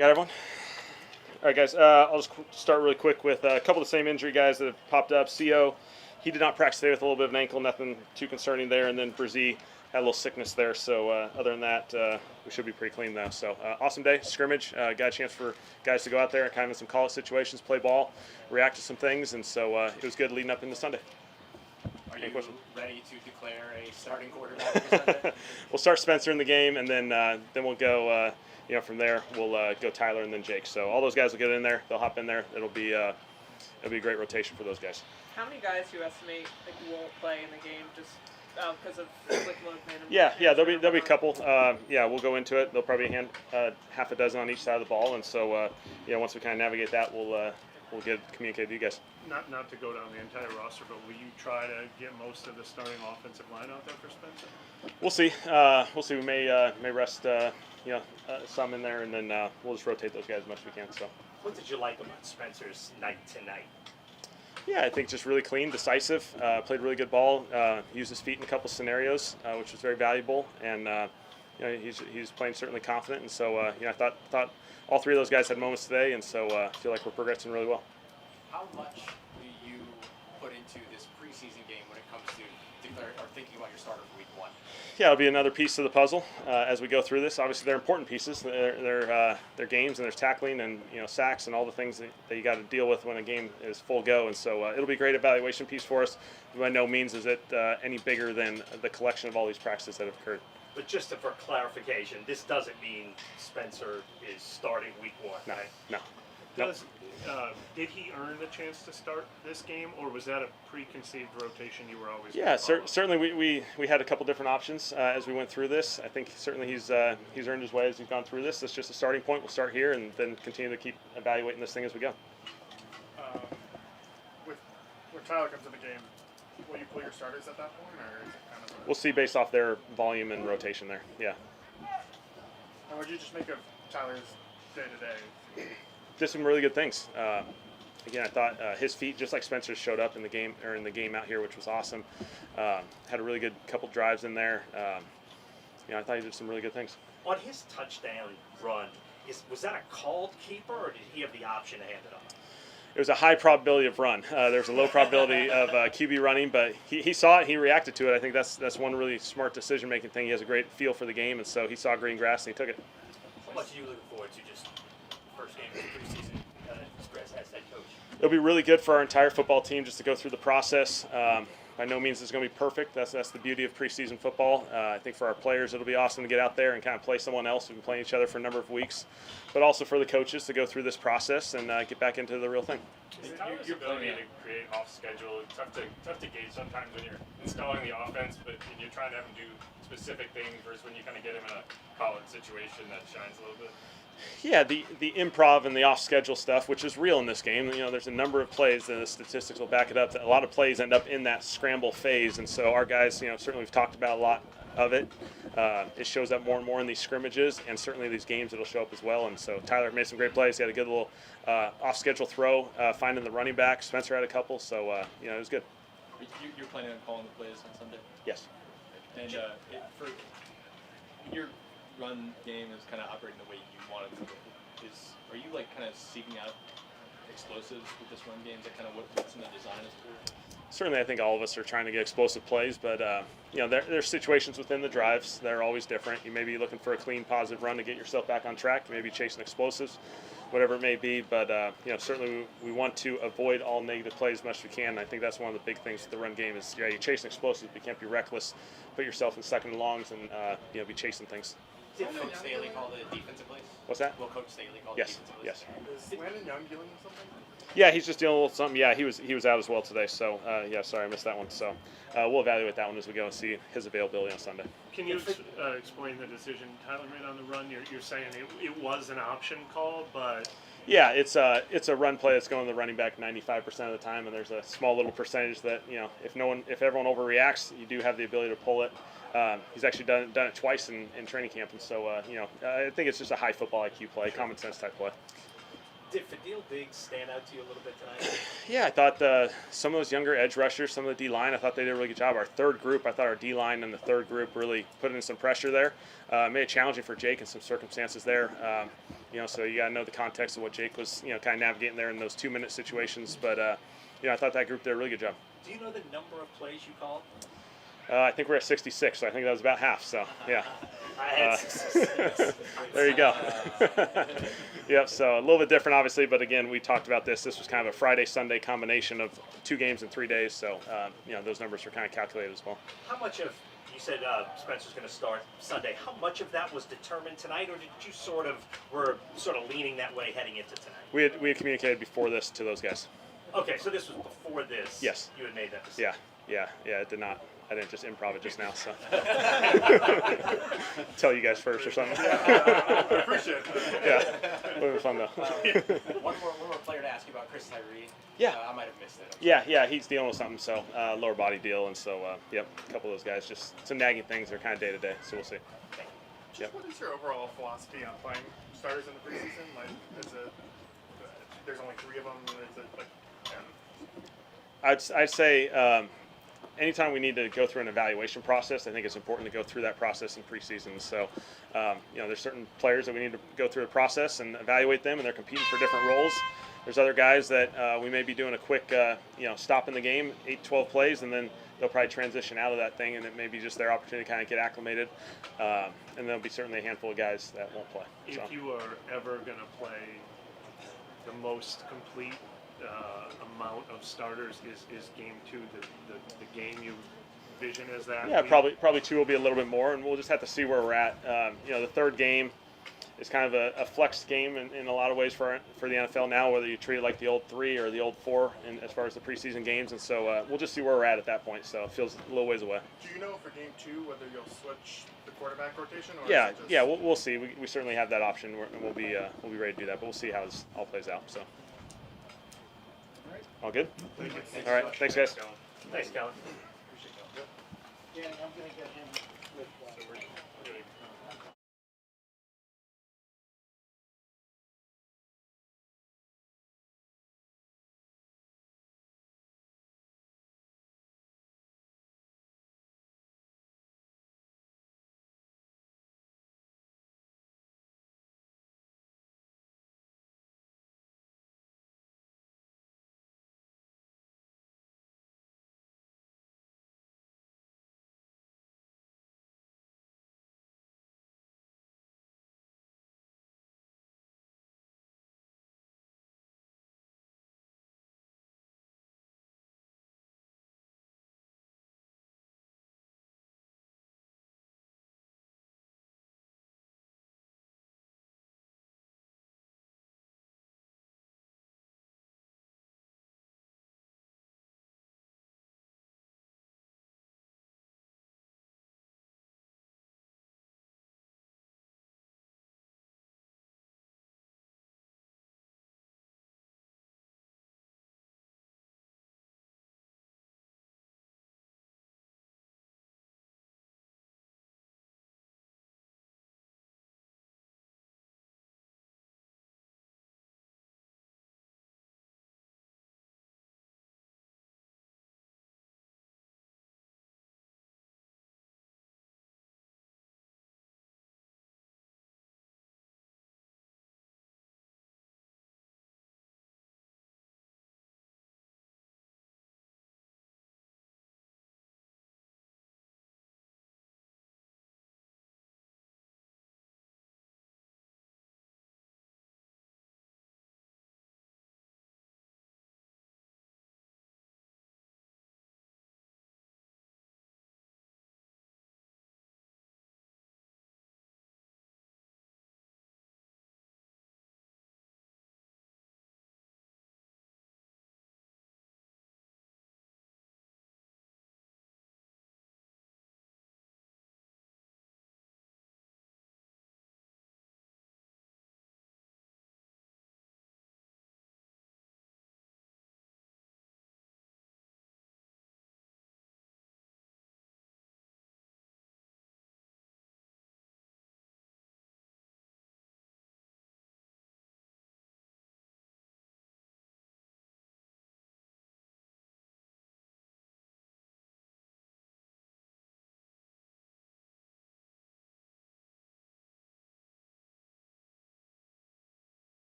Got everyone? All right, guys. I'll just start really quick with a couple of the same injury guys that have popped up. Shough, he did not practice today with a little bit of an ankle, nothing too concerning there. And then Brzee had a little sickness there. So other than that, we should be pretty clean though. So awesome day, scrimmage. Got a chance for guys to go out there and kind of in some college situations, play ball, react to some things, and so it was good leading up into Sunday. Are you ready to declare a starting quarterback for Sunday? We'll start Spencer in the game, and then we'll go. From there we'll go Tyler and then Jake. So all those guys will get in there. They'll hop in there. It'll be a great rotation for those guys. How many guys do you estimate won't play in the game just because of load management? Yeah. There'll be a couple. We'll go into it. They'll probably hand half a dozen on each side of the ball, and so once we kind of navigate that, we'll communicate with you guys. Not to go down the entire roster, but will you try to get most of the starting offensive line out there for Spencer? We'll see. We may rest some in there, and then we'll just rotate those guys as much as we can. So. What did you like about Spencer's night tonight? Yeah, I think just really clean, decisive. Played really good ball. Used his feet in a couple scenarios, which was very valuable. And he's playing certainly confident. And so I thought all three of those guys had moments today, and so I feel like we're progressing really well. How much do you put into this preseason game when it comes to declaring or thinking about your starter for week 1? Yeah, it'll be another piece of the puzzle as we go through this. Obviously, they're important pieces. They're games, and there's tackling and sacks and all the things that you got to deal with when a game is full go. And so it'll be a great evaluation piece for us. By no means is it any bigger than the collection of all these practices that have occurred. But just for clarification, this doesn't mean Spencer is starting week 1. No, right? no. Did he earn the chance to start this game, or was that a preconceived rotation you were always? Yeah, certainly we had a couple different options as we went through this. I think certainly he's earned his way as he's gone through this. That's just a starting point. We'll start here and then continue to keep evaluating this thing as we go. When Tyler comes to the game, will you pull your starters at that point, or is it kind of? We'll see based off their volume and rotation there. Yeah. And what did you just make of Tyler's day-to-day? Did some really good things. Again, I thought his feet, just like Spencer's, showed up in the game out here, which was awesome. Had a really good couple drives in there. I thought he did some really good things. On his touchdown run, was that a called keeper, or did he have the option to hand it off? It was a high probability of run. There's a low probability of QB running, but he saw it, he reacted to it. I think that's one really smart decision-making thing. He has a great feel for the game, and so he saw green grass and he took it. How much are you looking forward to just first game of the preseason as head coach? It'll be really good for our entire football team just to go through the process. By no means it's going to be perfect. That's the beauty of preseason football. I think for our players, it'll be awesome to get out there and kind of play someone else. We've been playing each other for a number of weeks, but also for the coaches to go through this process and get back into the real thing. Your ability to create off schedule, tough to gauge sometimes when you're installing the offense, but you're trying to have them do specific things versus when you kind of get them in a college situation that shines a little bit. Yeah, the improv and the off-schedule stuff, which is real in this game. There's a number of plays, and the statistics will back it up, that a lot of plays end up in that scramble phase. And so our guys, certainly we've talked about a lot of it. It shows up more and more in these scrimmages, and certainly these games it'll show up as well. And so Tyler made some great plays. He had a good little off-schedule throw, finding the running back. Spencer had a couple, so it was good. You're planning on calling the plays on Sunday? Yes. And for your run game is kind of operating the way you want it to. Are you kind of seeking out explosives with this run game? Is that kind of what's in the design is for? Certainly, I think all of us are trying to get explosive plays, but there's situations within the drives that are always different. You may be looking for a clean, positive run to get yourself back on track. You may be chasing explosives, whatever it may be. But certainly we want to avoid all negative plays as much as we can. And I think that's one of the big things with the run game is you're chasing explosives, but you can't be reckless. Put yourself in second and longs and be chasing things. Did Coach Staley call the defensive plays? What's that? Will Coach Staley call Yes. the defensive plays? Yes. Is Landon Young dealing with something? Yeah, he's just dealing with something. Yeah, he was out as well today. So sorry, I missed that one. So we'll evaluate that one as we go and see his availability on Sunday. Can you explain the decision Tyler made on the run? You're saying it was an option call, but yeah, it's a run play that's going to the running back 95% of the time, and there's a small little percentage that if everyone overreacts, you do have the ability to pull it. He's actually done it twice in training camp, and so I think it's just a high football IQ play, common sense type play. Did Fadil Diggs stand out to you a little bit tonight? Yeah, I thought some of those younger edge rushers, some of the D-line, I thought they did a really good job. Our third group, I thought our D-line and the third group really put in some pressure there. Made it challenging for Jake in some circumstances there. So you got to know the context of what Jake was, kind of navigating there in those 2-minute situations. But, I thought that group did a really good job. Do you know the number of plays you called? I think we're at 66, so I think that was about half. So, yeah. I had 66. There you go. Yep, so a little bit different, obviously, but again, we talked about this. This was kind of a Friday-Sunday combination of 2 games in 3 days, so, those numbers are kind of calculated as well. How much of, you said Spencer's going to start Sunday, how much of that was determined tonight, or did you were leaning that way heading into tonight? We had communicated before this to those guys. Okay, so this was before this. Yes. You had made that decision. Yeah, it did not. I didn't just improv it just now, so. Tell you guys first or something. I appreciate it. Yeah, it would be fun though. One more player to ask you about Chris Tyree. Yeah. I might have missed it. Yeah, he's dealing with something, so lower body deal, and so, yep, a couple of those guys, just some nagging things. They're kind of day to day, so we'll see. Just what is your overall philosophy on playing starters in the preseason? Like, there's only 3 of them. Is it like? I'd say anytime we need to go through an evaluation process, I think it's important to go through that process in preseason. So, there's certain players that we need to go through a process and evaluate them, and they're competing for different roles. There's other guys that we may be doing a quick, stop in the game, 8-12 plays, and then they'll probably transition out of that thing, and it may be just their opportunity to kind of get acclimated. And there'll be certainly a handful of guys that won't play. So. If you are ever going to play the most complete amount of starters, is game 2 the game you vision as that? Yeah, probably 2 will be a little bit more, and we'll just have to see where we're at. The third game is kind of a flex game in a lot of ways for the NFL now, whether you treat it like the old 3 or the old 4 as far as the preseason games. And so we'll just see where we're at that point. So it feels a little ways away. Do you know for game 2 whether you'll switch the quarterback rotation? Or Yeah, is it just... yeah, we'll see. We certainly have that option, and we'll be ready to do that. But we'll see how this all plays out. So. All good? Thank you. All right, thanks guys. Thanks, Kellen. Yeah, I'm gonna get him with. So we're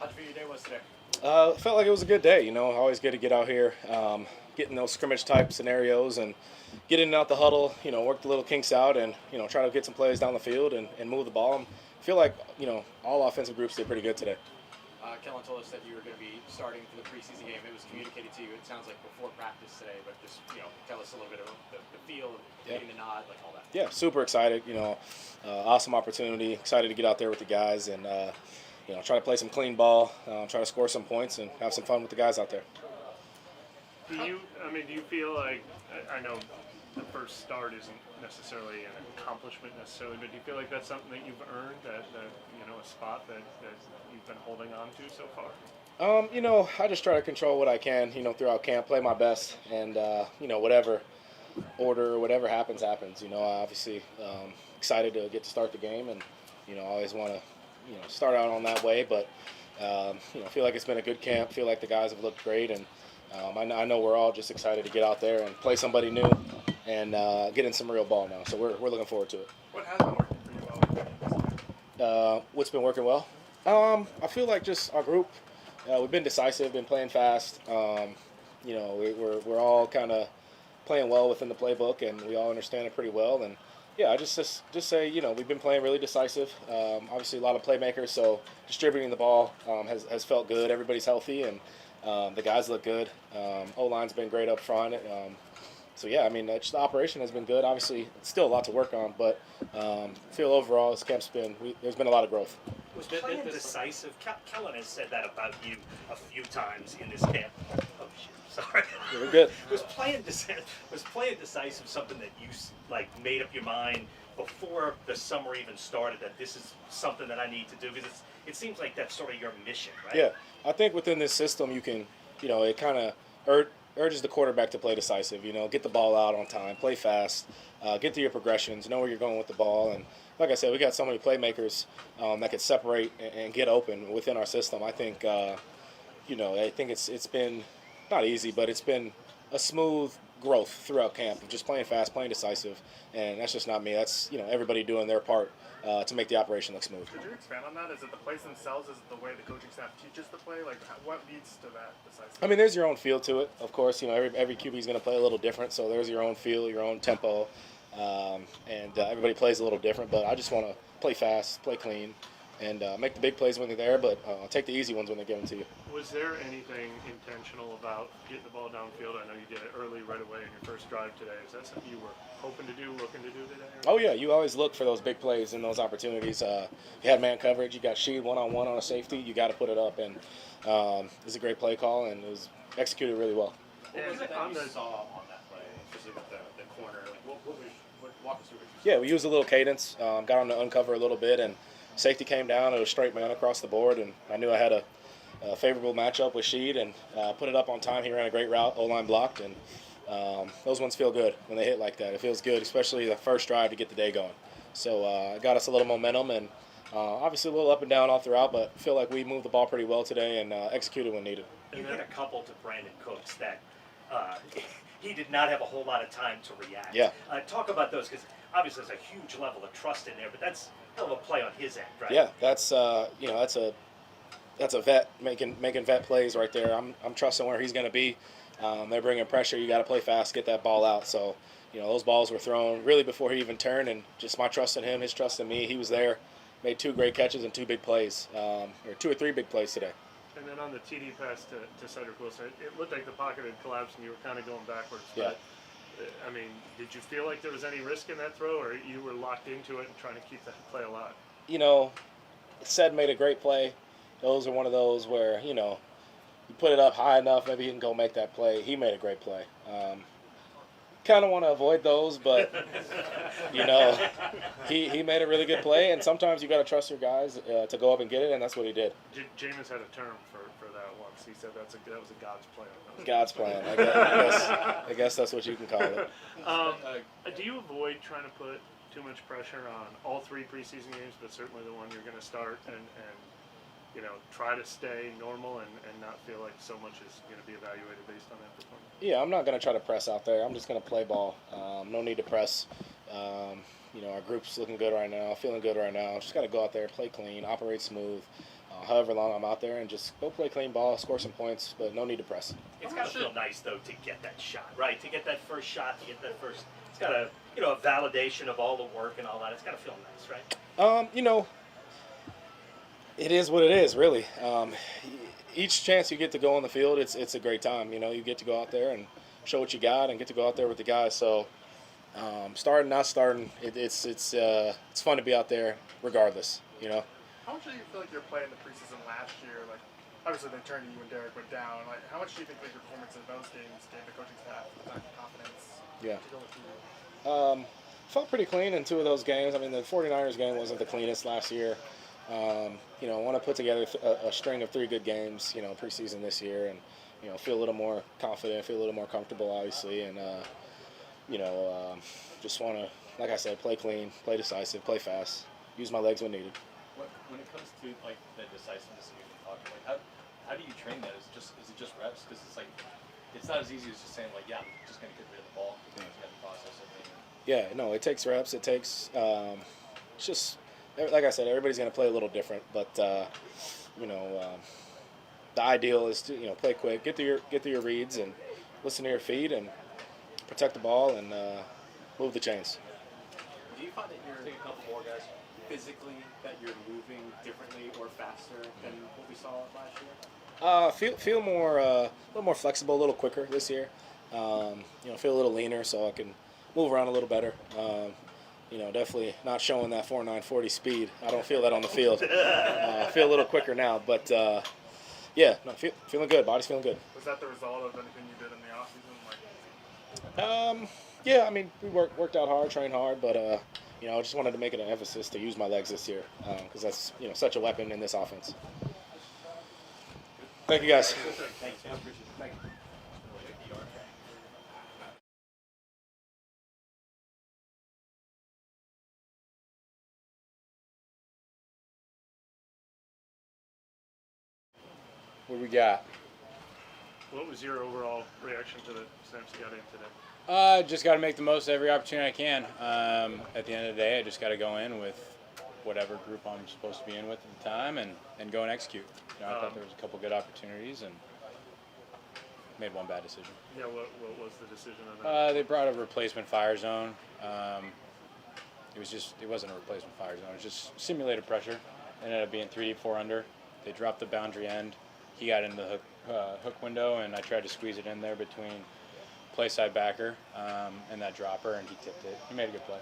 How'd you feel your day was today? Felt like it was a good day. Always good to get out here, get in those scrimmage type scenarios and get in and out the huddle. Work the little kinks out and try to get some plays down the field and move the ball. I feel like all offensive groups did pretty good today. Kellen told us that you were going to be starting for the preseason game. It was communicated to you. It sounds like before practice today, but just tell us a little bit of the feel of getting the nod, like all that. Yeah, super excited. Awesome opportunity. Excited to get out there with the guys and try to play some clean ball, try to score some points, and have some fun with the guys out there. Do you feel like, I know the first start isn't necessarily an accomplishment necessarily, but do you feel like that's something that you've earned, that a spot that you've been holding on to so far? I just try to control what I can, throughout camp, play my best, and, whatever order, whatever happens. Obviously excited to get to start the game, and, I always want to, start out on that way, but, feel like it's been a good camp, feel like the guys have looked great, and I know we're all just excited to get out there and play somebody new and get in some real ball now, so we're looking forward to it. What has been working for you well? What's been working well? I feel like just our group, we've been decisive, been playing fast. We're all kind of playing well within the playbook, and we all understand it pretty well. And yeah, I just say we've been playing really decisive. Obviously, a lot of playmakers, so distributing the ball has felt good. Everybody's healthy, and the guys look good. O-line's been great up front. So yeah, the operation has been good. Obviously, it's still a lot to work on, but feel overall this camp's there's been a lot of growth. Was playing decisive? Kellen has said that about you a few times in this camp. Oh shit, sorry. Yeah, we're good. Was playing decisive something that you made up your mind before the summer even started, that this is something that I need to do? Because it seems like that's sort of your mission, right? Yeah, I think within this system you can, it kind of urges the quarterback to play decisive. Get the ball out on time, play fast, get through your progressions, know where you're going with the ball, and like I said, we got so many playmakers that could separate and get open within our system. I think, I think it's been not easy, but it's been a smooth growth throughout camp of just playing fast, playing decisive, and that's just not me. That's everybody doing their part to make the operation look smooth. Could you expand on that? Is it the plays themselves? Is it the way the coaching staff teaches the play? What leads to that decisive? There's your own feel to it. Of course, every QB is going to play a little different, so there's your own feel, your own tempo, and everybody plays a little different. But I just want to play fast, play clean, and make the big plays when they're there, but take the easy ones when they're given to you. Was there anything intentional about getting the ball downfield? I know you did it early, right away in your first drive today. Is that something you were hoping to do, looking to do today? Oh, yeah. You always look for those big plays and those opportunities. You had man coverage. You got Shough one-on-one on a safety. You got to put it up. And it was a great play call, and it was executed really well. What was it that you saw on that play, especially with the corner? Walk us through it. Yeah, we used a little cadence, got on the uncover a little bit, and safety came down. It was straight man across the board, and I knew I had a favorable matchup with Shough, and put it up on time. He ran a great route, O-line blocked, and those ones feel good when they hit like that. It feels good, especially the first drive to get the day going. So it got us a little momentum, and obviously a little up and down all throughout, but feel like we moved the ball pretty well today and executed when needed. You hit a couple to Brandon Cooks that he did not have a whole lot of time to react. Yeah. Talk about those, because obviously there's a huge level of trust in there, but that's a hell of a play on his end, right? Yeah, that's a vet making vet plays right there. I'm trusting where he's going to be. They're bringing pressure. You got to play fast, get that ball out. So, those balls were thrown really before he even turned, and just my trust in him, his trust in me. He was there, made 2 great catches and 2 big plays, or 2 or 3 big plays today. And then on the TD pass to Cedric Wilson, it looked like the pocket had collapsed and you were kind of going backwards. Yeah. But, did you feel like there was any risk in that throw, or you were locked into it and trying to keep that play alive? Ced made a great play. Those are one of those where, you put it up high enough, maybe he can go make that play. He made a great play. Kind of want to avoid those, but, he made a really good play, and sometimes you got to trust your guys to go up and get it, and that's what he did. Jameis had a term for that once. He said that was a God's plan. God's plan. I guess that's what you can call it. Do you avoid trying to put too much pressure on all 3 preseason games, but certainly the one you're going to start, and try to stay normal and not feel like so much is going to be evaluated based on that performance? Yeah, I'm not going to try to press out there. I'm just going to play ball. No need to press. Our group's looking good right now, feeling good right now. Just got to go out there, play clean, operate smooth, however long I'm out there, and just go play clean ball, score some points, but no need to press. It's got to feel nice though to get that shot, right? To get that first shot, to get that first. It's got a a validation of all the work and all that. It's got to feel nice, right? It is what it is, really. Each chance you get to go on the field, it's a great time. You get to go out there and show what you got, and get to go out there with the guys. So, starting, not starting, it's fun to be out there, regardless. How much do you feel like you're playing the preseason last year? Like, obviously they turned to you when Derek went down. Like, how much do you think like your performance in those games gave the coaching staff the confidence Yeah. to go with you? Felt pretty clean in 2 of those games. I mean, the 49ers game wasn't the cleanest last year. Want to put together a string of 3 good games, preseason this year, and, feel a little more confident, feel a little more comfortable, obviously, and, just want to, like I said, play clean, play decisive, play fast, use my legs when needed. When it comes to like the decisiveness that you've been talking, like how do you train that? Is it just reps? Because it's not as easy as just saying like, yeah, I'm just gonna get rid of the ball. You have to process it. Yeah, no, it takes reps. It takes just like I said, everybody's gonna play a little different, but the ideal is to play quick, get through your reads, and listen to your feet, and protect the ball, and move the chains. Do you find that you're a couple more guys physically that you're moving differently or faster than what we saw last year? Feel more a little more flexible, a little quicker this year. Feel a little leaner, so I can move around a little better. Definitely not showing that 4.940 speed. I don't feel that on the field. Feel a little quicker now, but feeling good. Body's feeling good. Was that the result of anything you did in the offseason? I mean, we worked out hard, trained hard, but I just wanted to make it an emphasis to use my legs this year, because that's such a weapon in this offense. Thank you, guys. Thanks, man. Appreciate it. Thank you. What do we got? What was your overall reaction to the snaps you got in today? Just got to make the most of every opportunity I can. At the end of the day, I just got to go in with whatever group I'm supposed to be in with at the time and go and execute. I thought there was a couple good opportunities and made one bad decision. Yeah, what was the decision on that? They brought a replacement fire zone. It wasn't a replacement fire zone. It was just simulated pressure. It ended up being 3 deep, 4 under. They dropped the boundary end. He got into the hook window, and I tried to squeeze it in there between play side backer and that dropper, and he tipped it. He made a good play.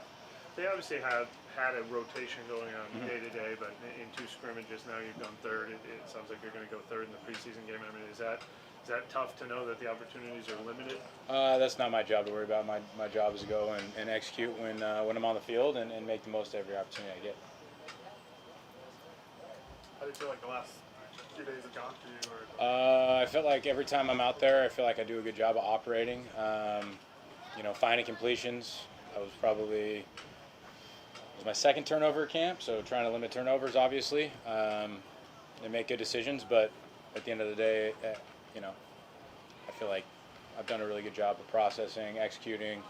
They obviously have had a rotation going on day to day, but in 2 scrimmages now you've done third. It sounds like you're going to go third in the preseason game. I mean, is that tough to know that the opportunities are limited? That's not my job to worry about. My job is to go and execute when I'm on the field and make the most of every opportunity I get. How do you feel like the last few days have gone for you? I feel like every time I'm out there, I feel like I do a good job of operating. Finding completions. It was my second turnover at camp, so trying to limit turnovers, obviously, and make good decisions. But at the end of the day, I feel like I've done a really good job of processing, executing,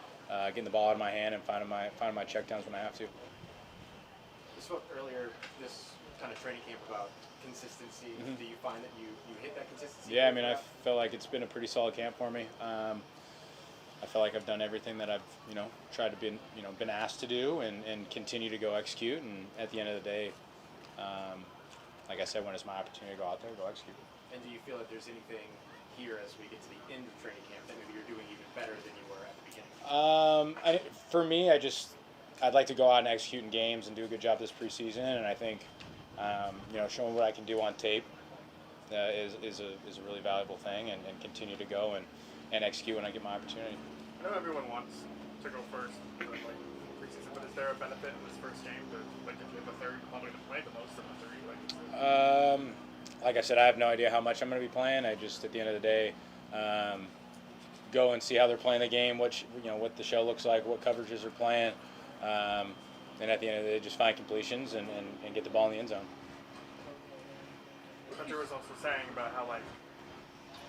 getting the ball out of my hand, and finding my checkdowns when I have to. We spoke earlier this kind of training camp about consistency. Mm-hmm. Do you find that you hit that consistency? Yeah, I mean, I feel like it's been a pretty solid camp for me. I feel like I've done everything that I've, tried to been asked to do and continue to go execute. And at the end of the day, like I said, when it's my opportunity to go out there, go execute. And do you feel that there's anything here as we get to the end of training camp that maybe you're doing even better than you were at the beginning? For me, I'd like to go out and execute in games and do a good job this preseason. And I think, showing what I can do on tape is a really valuable thing, and continue to go and execute when I get my opportunity. I know everyone wants to go first, preseason, but is there a benefit in this first game to, if you have a third, probably to play the most of the 3? Like I said, I have no idea how much I'm going to be playing. I just, at the end of the day, go and see how they're playing the game, what the show looks like, what coverages are playing, and at the end of the day, just find completions and get the ball in the end zone. Hunter was also saying about how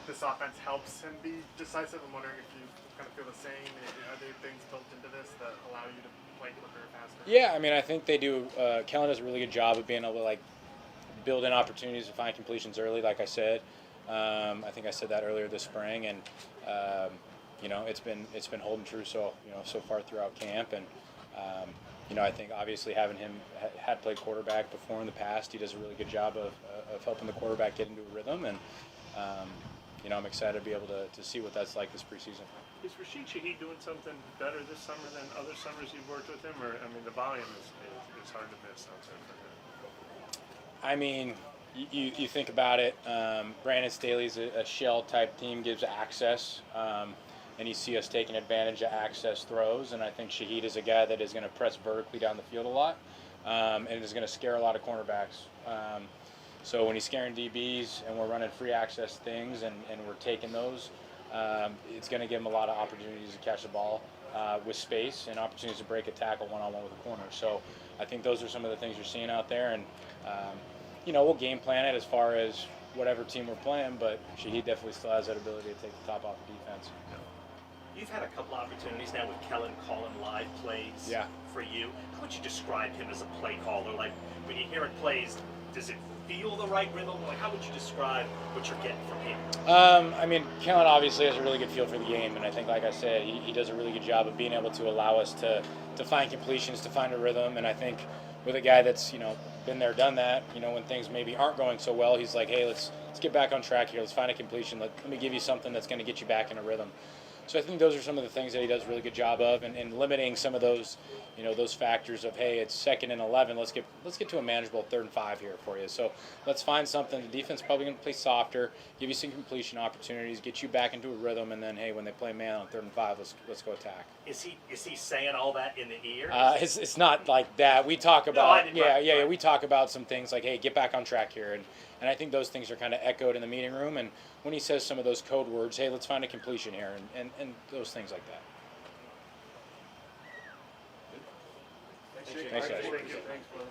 this offense helps him be decisive. I'm wondering if you kind of feel the same. Are there things built into this that allow you to play quicker, faster? Yeah, I mean, I think they do. Kellen does a really good job of being able to build in opportunities to find completions early, like I said. I think I said that earlier this spring, and it's been holding true so far throughout camp. And I think obviously having him had played quarterback before in the past, he does a really good job of helping the quarterback get into a rhythm. And I'm excited to be able to see what that's like this preseason. Is Shough doing something better this summer than other summers you've worked with him? Or the volume is hard to miss out there for him. I mean, you think about it. Brandon Staley's a shell type team, gives access, and you see us taking advantage of access throws. And I think Shough is a guy that is going to press vertically down the field a lot, and is going to scare a lot of cornerbacks. So when he's scaring DBs and we're running free access things and we're taking those, it's going to give him a lot of opportunities to catch the ball with space and opportunities to break a tackle one-on-one with a corner. So I think those are some of the things you're seeing out there. And we'll game plan it as far as whatever team we're playing, but Shough definitely still has that ability to take the top off the defense. You've had a couple opportunities now with Kellen calling live plays for you. How would you describe him as a play caller? Like, when you hear it plays, does it feel the right rhythm? Like, how would you describe what you're getting from him? Kellen obviously has a really good feel for the game, and I think, like I said, he does a really good job of being able to allow us to find completions, to find a rhythm. And I think with a guy that's been there, done that, when things maybe aren't going so well, he's like, hey, let's get back on track here. Let's find a completion. Let me give you something that's going to get you back in a rhythm. So I think those are some of the things that he does a really good job of, and limiting some of those, those factors of, hey, it's 2nd and 11. Let's get to a manageable 3rd and 5 here for you. So let's find something. The defense is probably going to play softer, give you some completion opportunities, get you back into a rhythm, and then, hey, when they play man on 3rd and 5, let's go attack. Is he saying all that in the ear? It's not like that. We talk about we talk about some things like, hey, get back on track here, and I think those things are kind of echoed in the meeting room. And when he says some of those code words, hey, let's find a completion here, and those things like that. Thanks, guys. Thank you. Thanks, brother.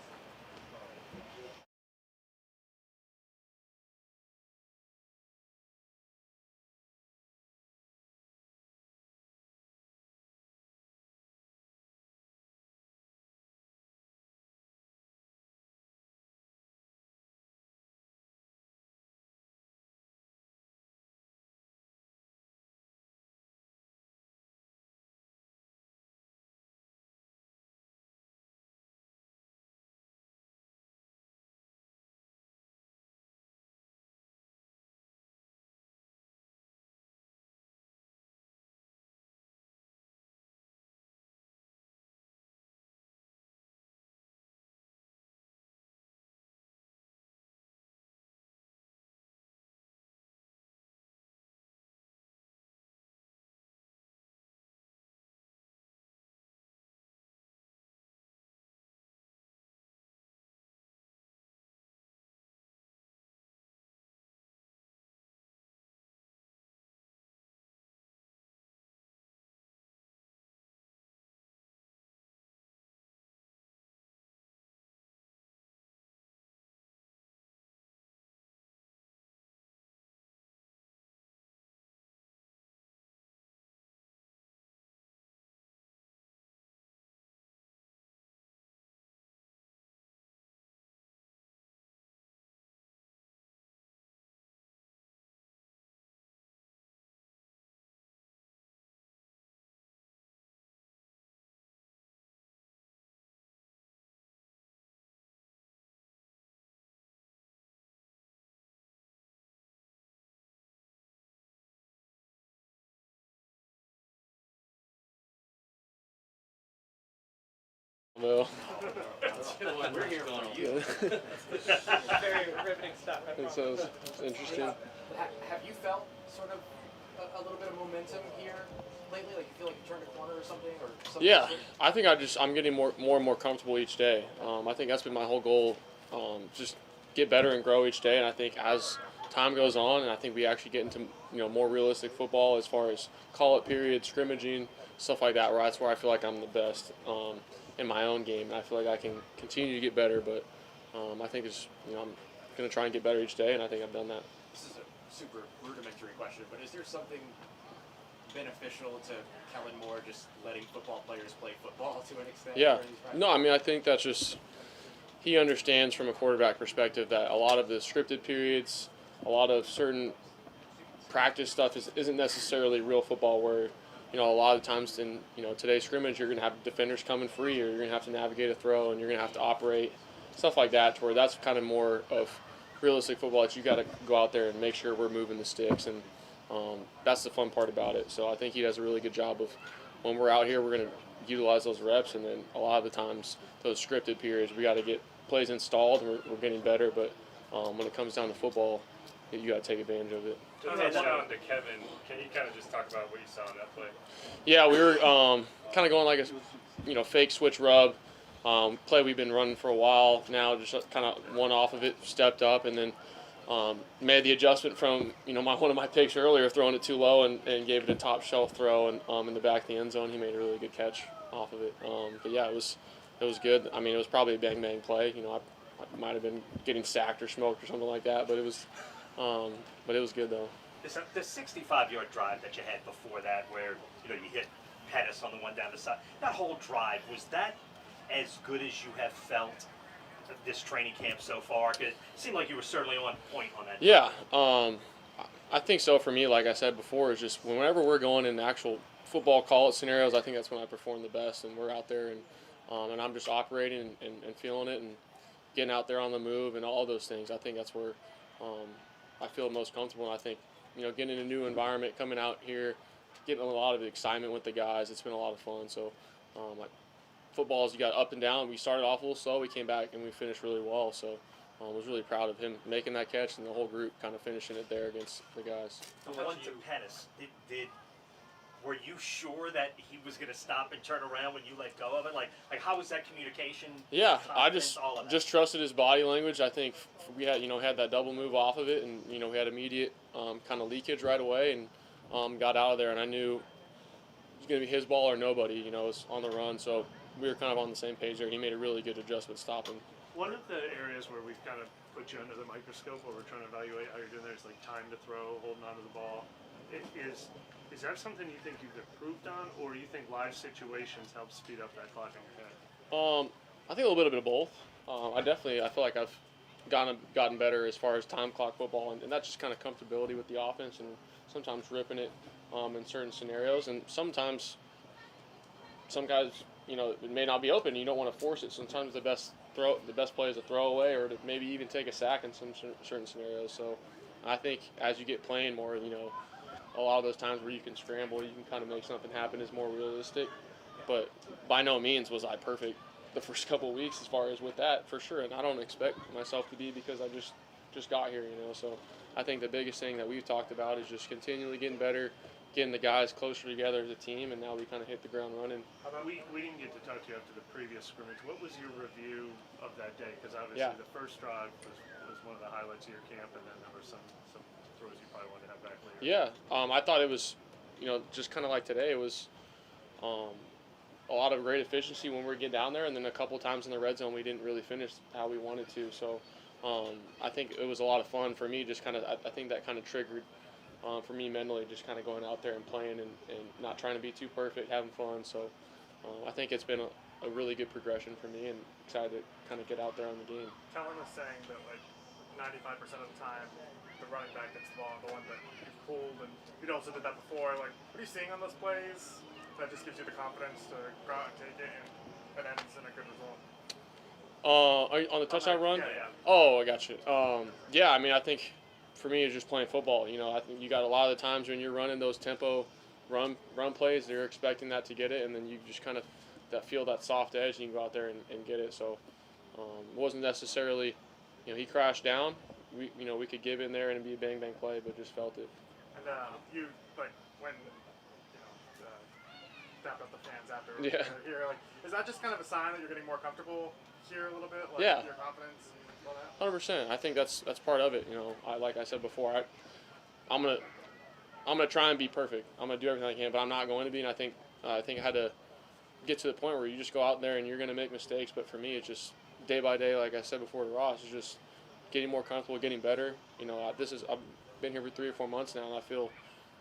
No. We're here for you. Very riveting stuff. It sounds interesting. Have you felt sort of a little bit of momentum here lately? Like you feel like you turned a corner or something? Yeah, I think I'm getting more and more comfortable each day. I think that's been my whole goal, just get better and grow each day. And I think as time goes on, and I think we actually get into more realistic football as far as call-up period, scrimmaging, stuff like that. That's where I feel like I'm the best in my own game, and I feel like I can continue to get better. But I think it's I'm going to try and get better each day, and I think I've done that. This is a super rudimentary question, but is there something beneficial to Kellen Moore just letting football players play football to an extent? Yeah. No, I mean, I think that's just he understands from a quarterback perspective that a lot of the scripted periods, a lot of certain practice stuff isn't necessarily real football where, a lot of times in, today's scrimmage, you're going to have defenders coming free, or you're going to have to navigate a throw, and you're going to have to operate, stuff like that, to where that's kind of more of realistic football that you got to go out there and make sure we're moving the sticks, and that's the fun part about it. So I think he does a really good job of, when we're out here, we're going to utilize those reps, and then a lot of the times those scripted periods, we got to get plays installed, and we're getting better, but when it comes down to football, you got to take advantage of it. Just down to Kevin, can you kind of just talk about what you saw in that play? Yeah, we were kind of going like a fake switch rub play we've been running for a while now. Just kind of one off of it, stepped up, and then made the adjustment from one of my picks earlier, throwing it too low, and gave it a top shelf throw, and in the back of the end zone, he made a really good catch off of it. But yeah, it was good. I mean, it was probably a bang I might have been getting sacked or smoked or something like that, but it was good though. The 65-yard drive that you had before that, where you hit Pettis on the one down the side, that whole drive, was that as good as you have felt this training camp so far? 'Cause it seemed like you were certainly on point on that. Yeah, I think so. For me, like I said before, is just whenever we're going in actual football call-it scenarios, I think that's when I perform the best, and we're out there and I'm just operating and feeling it and getting out there on the move and all those things. I think that's where I feel most comfortable, and I think getting in a new environment, coming out here, getting a lot of excitement with the guys, it's been a lot of fun. So like footballs, you got up and down. We started off a little slow, we came back and we finished really well, so I was really proud of him making that catch and the whole group kind of finishing it there against the guys. The one to Pettis, were you sure that he was going to stop and turn around when you let go of it? Like how was that communication? Yeah, I just trusted his body language. I think we had had that double move off of it, and we had immediate kind of leakage right away, and got out of there. And I knew it was going to be his ball or nobody. It was on the run, so we were kind of on the same page there. He made a really good adjustment stopping. One of the areas where we've kind of put you under the microscope, where we're trying to evaluate how you're doing there, is like time to throw, holding onto the ball. Is that something you think you've improved on, or you think live situations help speed up that clock in your head? I think a little bit of both. I feel like I've gotten better as far as time clock football, and that's just kind of comfortability with the offense, and sometimes ripping it in certain scenarios, and sometimes some guys, it may not be open. You don't want to force it. Sometimes the best play is a throwaway, or to maybe even take a sack in some certain scenarios. So I think as you get playing more, a lot of those times where you can scramble, you can kind of make something happen is more realistic. But by no means was I perfect the first couple of weeks as far as with that, for sure. And I don't expect myself to be, because I just got here, So I think the biggest thing that we've talked about is just continually getting better, getting the guys closer together as a team, and now we kind of hit the ground running. How about we didn't get to talk to you after the previous scrimmage. What was your review of that day? Because obviously the first drive was one of the highlights of your camp, and then there were some throws you probably wanted to have back later. Yeah, I thought it was, just kind of like today. It was a lot of great efficiency when we get down there, and then a couple times in the red zone we didn't really finish how we wanted to. So I think it was a lot of fun for me. Just kind of, I think that kind of triggered for me mentally, just kind of going out there and playing and not trying to be too perfect, having fun. So I think it's been a really good progression for me, and excited to kind of get out there on the game. Kellen was saying that 95% of the time the running back gets the ball, the one that you've pulled, and you also did that before. What are you seeing on those plays that just gives you the confidence to go out and take it, and it ends in a good result? Are you on the touchdown run? Yeah. Oh, I got you. Yeah, I think for me it's just playing football. I think you got a lot of the times when you're running those tempo run plays, they're expecting that to get it, and then you just kind of feel that soft edge, and you can go out there and get it. So it wasn't necessarily, he crashed down. We could give in there and it'd be a bang play, but just felt it. And you when tapped up the fans after Yeah. here, is that just kind of a sign that you're getting more comfortable here a little bit? Yeah. Your confidence and all that? 100%. I think that's part of it. Like I said before, I'm gonna try and be perfect. I'm gonna do everything I can, but I'm not going to be. And I think I had to get to the point where you just go out there and you're gonna make mistakes. But for me, it's just day by day. Like I said before to Ross, it's just getting more comfortable, getting better. I've been here for 3 or 4 months now, and I feel,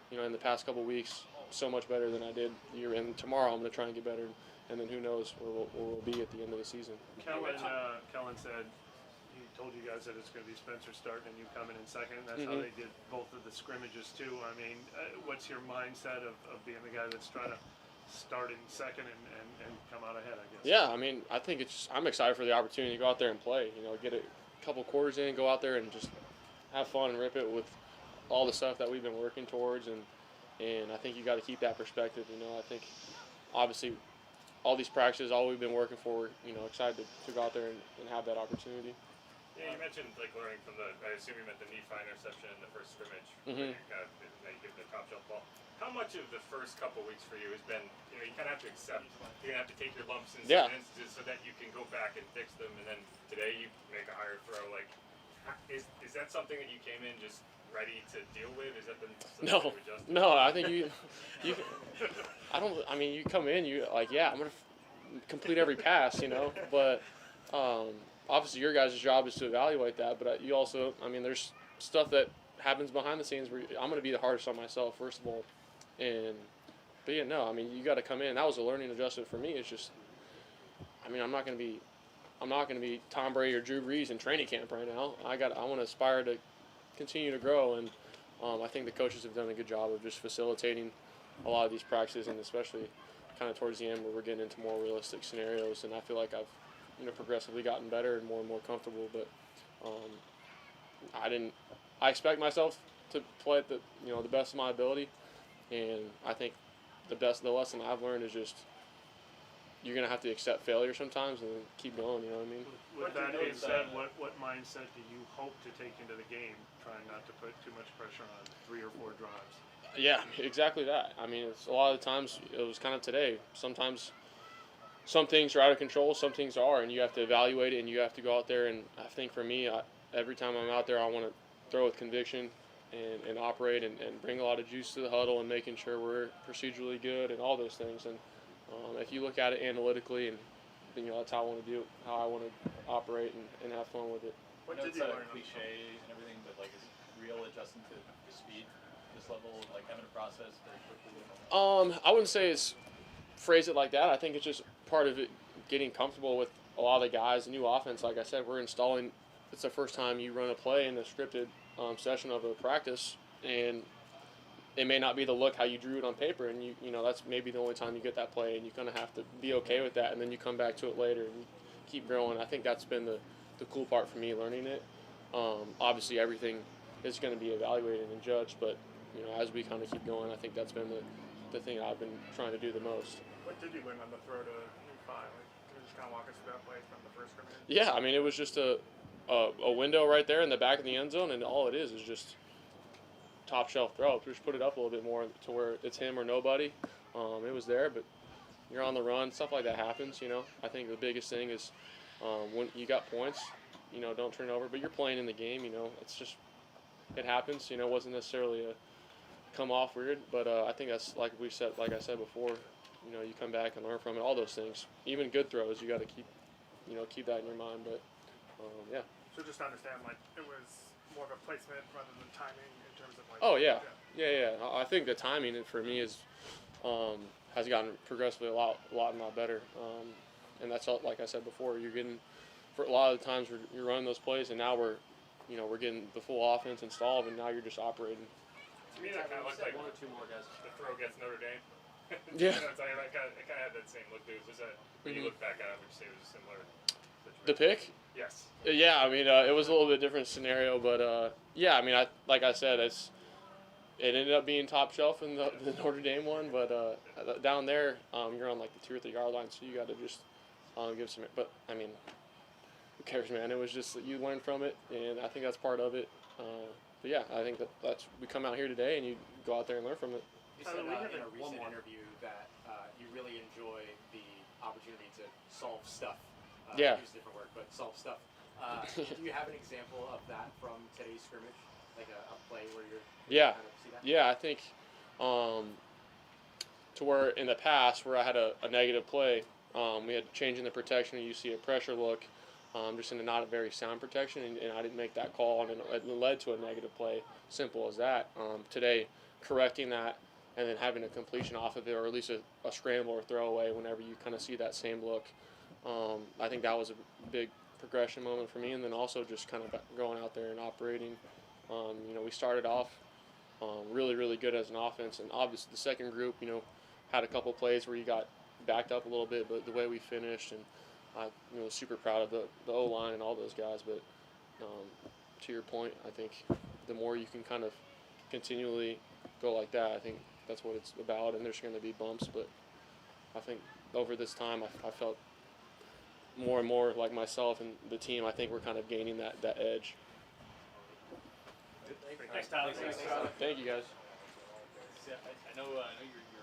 in the past couple of weeks, so much better than I did and tomorrow I'm going to try and get better, and then who knows where we'll be at the end of the season. Kellen said he told you guys that it's going to be Spencer starting and you coming in second. That's how they did both of the scrimmages too. I mean, what's your mindset of being the guy that's trying to start in second and come out ahead, I guess? Yeah, I mean, I think I'm excited for the opportunity to go out there and play. You know, get a couple quarters in, go out there and just have fun and rip it with all the stuff that we've been working towards, and I think you got to keep that perspective. You know, I think obviously all these practices, all we've been working for, you know, excited to go out there and have that opportunity. Yeah, you mentioned like learning from I assume you meant the knee fire interception in the first scrimmage. Mm-hmm. Now you give the top shelf ball. How much of the first couple weeks for you has been, you know, you kind of have to accept, you're going to have to take your lumps in some instances so that you can go back and fix them, and then today you make a higher throw. Like, is that something that you came in just ready to deal with? Is that No, I think you I don't, I mean, you come in, you like, yeah, I'm going to complete every pass, you know, but obviously your guys' job is to evaluate that, but you also, I mean, there's stuff that happens behind the scenes where I'm going to be the hardest on myself, first of all, but yeah, no, I mean, you got to come in. That was a learning adjustment for me. It's just, I mean, I'm not going to be Tom Brady or Drew Brees in training camp right now. I want to aspire to continue to grow, and I think the coaches have done a good job of just facilitating a lot of these practices, and especially kind of towards the end where we're getting into more realistic scenarios, and I feel like I've, you know, progressively gotten better and more comfortable, but I expect myself to play at the best of my ability, and I think the lesson I've learned is just you're going to have to accept failure sometimes and then keep going, you know what I mean? With that being said, what mindset do you hope to take into the game, trying not to put too much pressure on 3 or 4 drives? Yeah, exactly that. I mean, it's a lot of the times, it was kind of today. Sometimes some things are out of control, some things are, and you have to evaluate it, and you have to go out there. And I think for me, every time I'm out there, I want to throw with conviction and operate and bring a lot of juice to the huddle and making sure we're procedurally good and all those things. And if you look at it analytically, and you know, that's how I want to do it, how I want to operate and have fun with it. What did you learn? Cliche and everything, but like, is it real adjusting to the speed, this level, like having a process very quickly? I wouldn't say it's phrase it like that. I think it's just part of it, getting comfortable with a lot of the guys. The new offense, like I said, we're installing. It's the first time you run a play in a scripted session of a practice, and it may not be the look how you drew it on paper, and you know that's maybe the only time you get that play, and you kind of have to be okay with that, and then you come back to it later and you keep growing. I think that's been the cool part for me, learning it. Obviously, everything is going to be evaluated and judged, but you know, as we kind of keep going, I think that's been the thing I've been trying to do the most. What did you learn on the throw to U5? Like, can you just kind of walk us through that play from the first scrimmage? Yeah, I mean, it was just a window right there in the back of the end zone, and all it is just top shelf throw. Just put it up a little bit more to where it's him or nobody. It was there, but you're on the run. Stuff like that happens, you know. I think the biggest thing is when you got points, you know, don't turn over. But you're playing in the game, you know. It's just, it happens. You know, it wasn't necessarily a come off weird, but I think that's like I said before. You know, you come back and learn from it. All those things, even good throws, you got to keep that in your mind. But yeah. So just to understand, like, it was more of a placement rather than timing in terms of like. Oh yeah. I think the timing for me is has gotten progressively a lot better, and that's all, like I said before. You're getting, for a lot of the times you're running those plays, and now we're getting the full offense installed, and now you're just operating. To me, that kind of looks like 1 or 2 more guys. The throw gets Notre Dame. Yeah. You know, it kind of had that same look. Was that when you look back at it, would you say it was a similar situation? The pick? Yes. Yeah, I mean, it was a little bit different scenario, but yeah, I mean, like I said, it ended up being top shelf in the Notre Dame one, but down there, you're on like the 2 or 3 yard line, so you got to just give some. But I mean, who cares, man? It was just that you learn from it, and I think that's part of it. But yeah, I think that's we come out here today, and you go out there and learn from it. You said in a recent interview that you really enjoy the opportunity to solve stuff. Yeah. Use different word, but solve stuff. Do you have an example of that from today's scrimmage, like a play where you're Yeah. kind of see that? Yeah, I think to where in the past where I had a negative play, we had changing the protection, and you see a pressure look, just in a not a very sound protection, and I didn't make that call, and it led to a negative play. Simple as that. Today, correcting that, and then having a completion off of it, or at least a scramble or throwaway whenever you kind of see that same look. I think that was a big progression moment for me, and then also just kind of going out there and operating. We started off really, really good as an offense, and obviously the second group, had a couple plays where you got backed up a little bit, but the way we finished, and I was super proud of the O-line and all those guys. But to your point, I think the more you can kind of continually go like that, I think that's what it's about, and there's going to be bumps, but I think over this time I felt more and more like myself and the team. I think we're kind of gaining that edge. Thanks, Tyler. Thank you, guys. I know you're